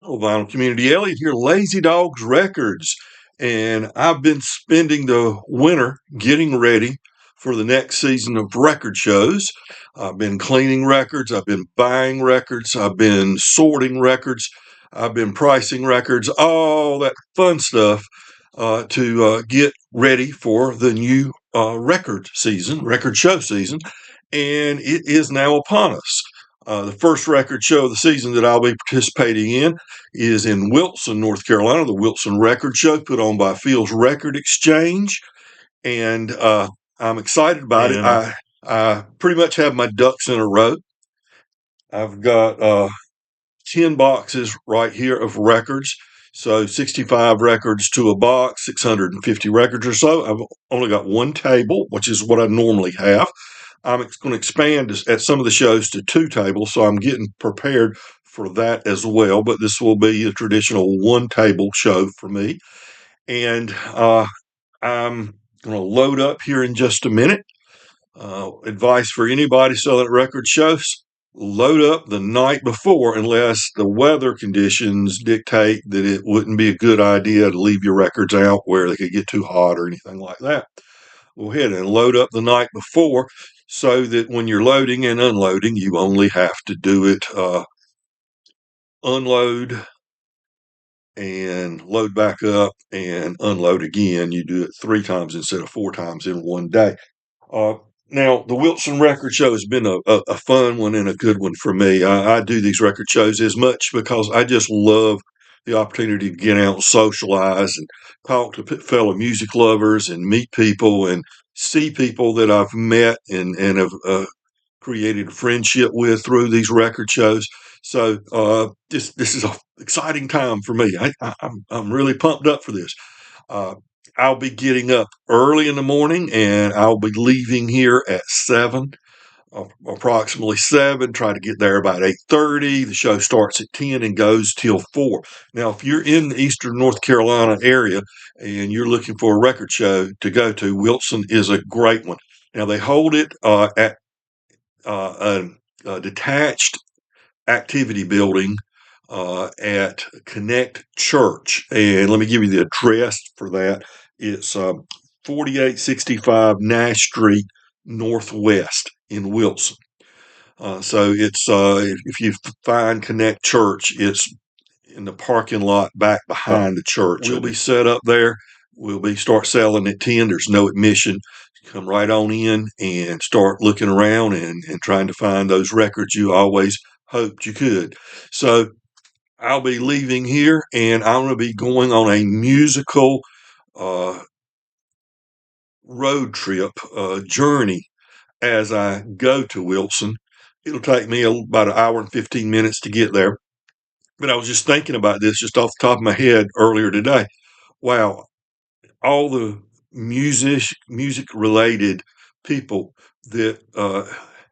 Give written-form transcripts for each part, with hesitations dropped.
Oh, Vinyl Community, Elliott here, Lazy Dogs Records. And I've been spending the winter getting ready for the next season of record shows. I've been cleaning records, I've been buying records, I've been sorting records, I've been pricing records, all that fun stuff to get ready for the new record season, record show season. And it is now upon us. The first record show of the season that I'll be participating in is in Wilson, North Carolina, the Wilson Record Show put on by Phil's Record Exchange. And I'm excited about it. I pretty much have my ducks in a row. I've got 10 boxes right here of records. So 65 records to a box, 650 records or so. I've only got one table, which is what I normally have. I'm going to expand at some of the shows to two tables, so I'm getting prepared for that as well. But this will be a traditional one table show for me. And I'm going to load up here in just a minute. Advice for anybody selling at record shows: load up the night before unless the weather conditions dictate that it wouldn't be a good idea to leave your records out where they could get too hot or anything like that. Go ahead and load up the night before so that when you're loading and unloading, you only have to do it unload and load back up and unload again. You do it three times instead of four times in one day. Uh, Now, the Wilson Record Show has been a fun one and a good one for me. I do these record shows as much because I just love the opportunity to get out and socialize and talk to fellow music lovers and meet people and see people that I've met and have created a friendship with through these record shows. So this is an exciting time for me. I'm really pumped up for this. Uh, I'll be getting up early in the morning and I'll be leaving here at 7, approximately 7, try to get there about 8:30. The show starts at 10 and goes till 4. Now, if you're in the eastern North Carolina area and you're looking for a record show to go to, Wilson is a great one. Now, they hold it at a detached activity building at Connect Church. And let me give you the address for that. It's 4865 Nash Street, Northwest in Wilson. So it's if you find Connect Church, it's in the parking lot back behind the church. We'll be set up there. We'll be start selling at 10. There's no admission. Come right on in and start looking around and trying to find those records you always hoped you could. So I'll be leaving here and I'm going to be going on a musical uh, road trip journey as I go to Wilson. It'll take me about an hour and 15 minutes to get there. But I was just thinking about this just off the top of my head earlier today. Wow, all the music related people that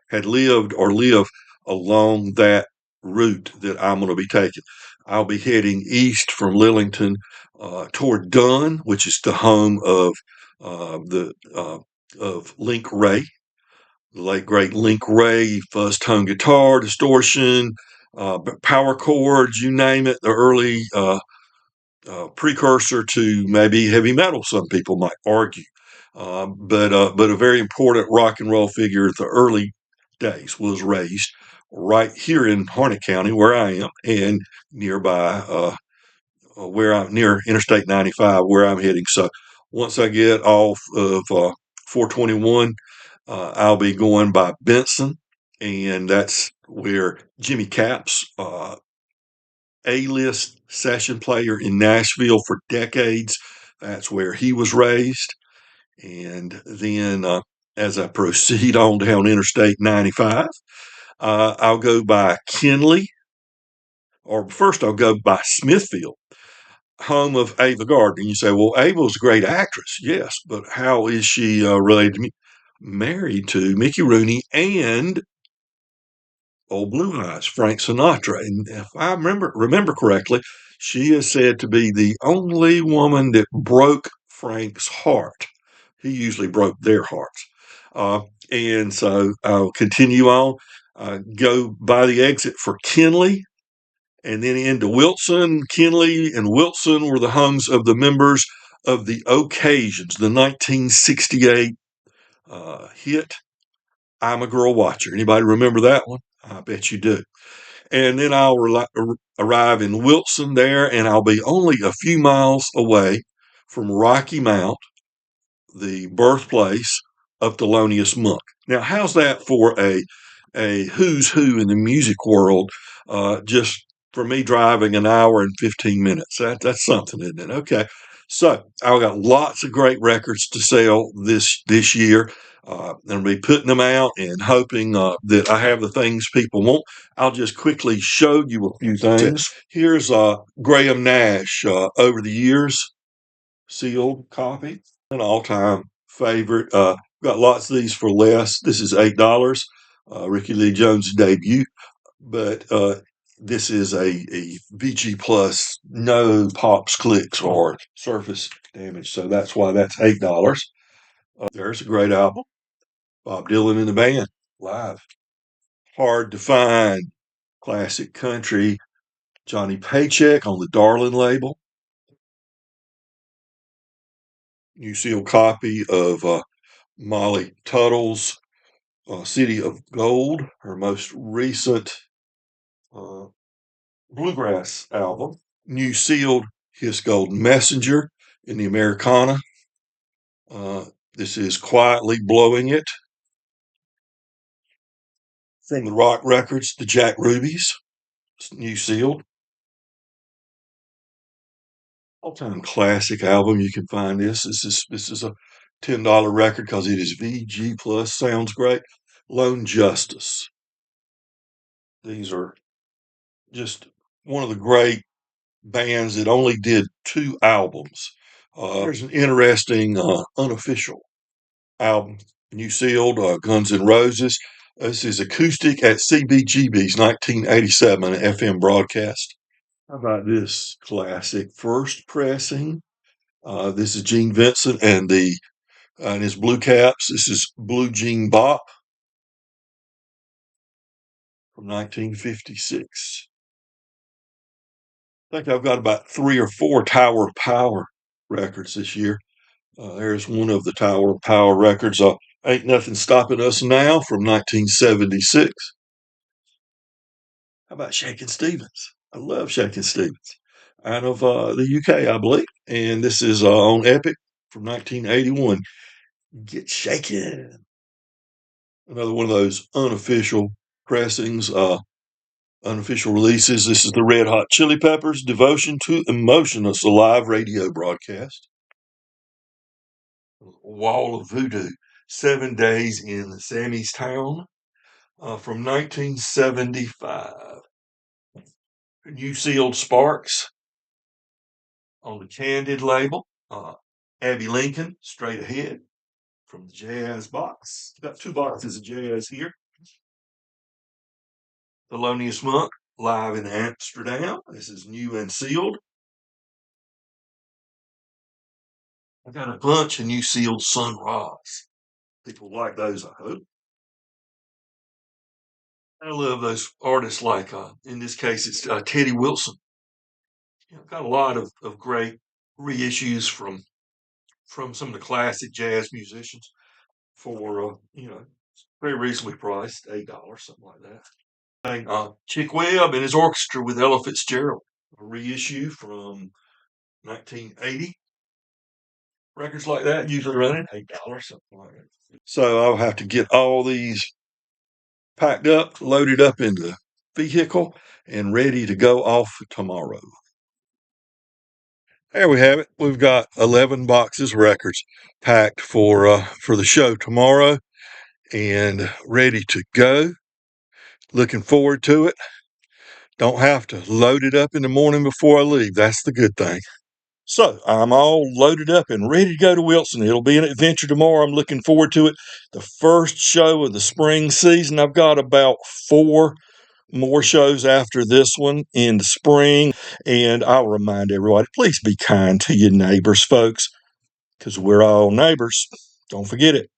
had lived or live along that route that I'm going to be taking. I'll be heading east from Lillington toward Dunn, which is the home the of Link Ray, the late great Link Ray, fuzz tone guitar, distortion, power chords, you name it. The early precursor to maybe heavy metal, some people might argue. But a very important rock and roll figure at the early days was raised right here in Harnett County, where I am, and nearby where I'm near Interstate 95, where I'm heading. So once I get off of 421, I'll be going by Benson, and that's where Jimmy Capps, A-list session player in Nashville for decades. That's where he was raised. And then as I proceed on down Interstate 95, I'll go by Kenley, or first I'll go by Smithfield, home of Ava Gardner. And you say, well, Ava's a great actress. Yes, but how is she related to me? Married to Mickey Rooney and Old Blue Eyes, Frank Sinatra. And if I remember correctly, she is said to be the only woman that broke Frank's heart. He usually broke their hearts. Uh, and so I'll continue on, go by the exit for Kenley, And then into Wilson. Kinley and Wilson were the homes of the members of the Occasions, the 1968 hit I'm a Girl Watcher. Anybody remember that one? I bet you do. And then I'll arrive in Wilson there, and I'll be only a few miles away from Rocky Mount, the birthplace of Thelonious Monk. Now, how's that for a who's who in the music world? Just for me driving an hour and 15 minutes. That's something, isn't it? Okay. So I've got lots of great records to sell this year. And be putting them out and hoping that I have the things people want. I'll just quickly show you a few things. Here's Graham Nash over the years sealed copy, an all-time favorite. Got lots of these for less. This is $8. Ricky Lee Jones' debut, but this is a VG Plus, no pops, clicks, or surface damage. So that's why that's $8. There's a great album. Bob Dylan and the band live. Hard to find classic country. Johnny Paycheck on the Darlin label. New sealed copy of Molly Tuttle's City of Gold, her most recent uh, bluegrass album. New sealed His Golden Messenger in the Americana. This is Quietly Blowing It. From the Rock Records, the Jack Rubies, new sealed. All-time classic album. You can find this. This is a $10 record because it is VG plus. Sounds great. Lone Justice. These are just one of the great bands that only did 2 albums. There's an interesting unofficial album, new sealed, Guns N' Roses. This is acoustic at CBGB's 1987 FM broadcast. How about this classic first pressing? This is Gene Vincent and his Blue Caps. This is Blue Jean Bop from 1956. I think I've got about 3 or 4 Tower of Power records this year. There's one of the Tower of Power records. Ain't Nothing Stopping Us Now from 1976. How about Shakin' Stevens? I love Shakin' Stevens. Out of the UK, I believe. And this is on Epic from 1981. Get Shakin'. Another one of those unofficial pressings, unofficial releases. This is the Red Hot Chili Peppers, Devotion to Emotion. It's a live radio broadcast. Wall of Voodoo, 7 Days in Sammy's Town from 1975. New sealed Sparks on the Candid label. Abby Lincoln, Straight Ahead from the Jazz box. Got 2 boxes of jazz here. Thelonious Monk, live in Amsterdam. This is new and sealed. I got a bunch of new sealed Sun Ra's. People like those, I hope. I love those artists like, in this case, it's Teddy Wilson. Got a lot of great reissues from some of the classic jazz musicians for, very reasonably priced, $8, something like that. Chick Webb and his orchestra with Ella Fitzgerald, a reissue from 1980. Records like that usually running $8, something like that. So I'll have to get all these packed up, loaded up in the vehicle, and ready to go off tomorrow. There we have it. We've got 11 boxes of records packed for the show tomorrow and ready to go. Looking forward to it. Don't have to load it up in the morning before I leave. That's the good thing. So I'm all loaded up and ready to go to Wilson. It'll be an adventure tomorrow. I'm looking forward to it. The first show of the spring season. I've got about 4 more shows after this one in the spring. And I'll remind everybody, please be kind to your neighbors, folks, because we're all neighbors. Don't forget it.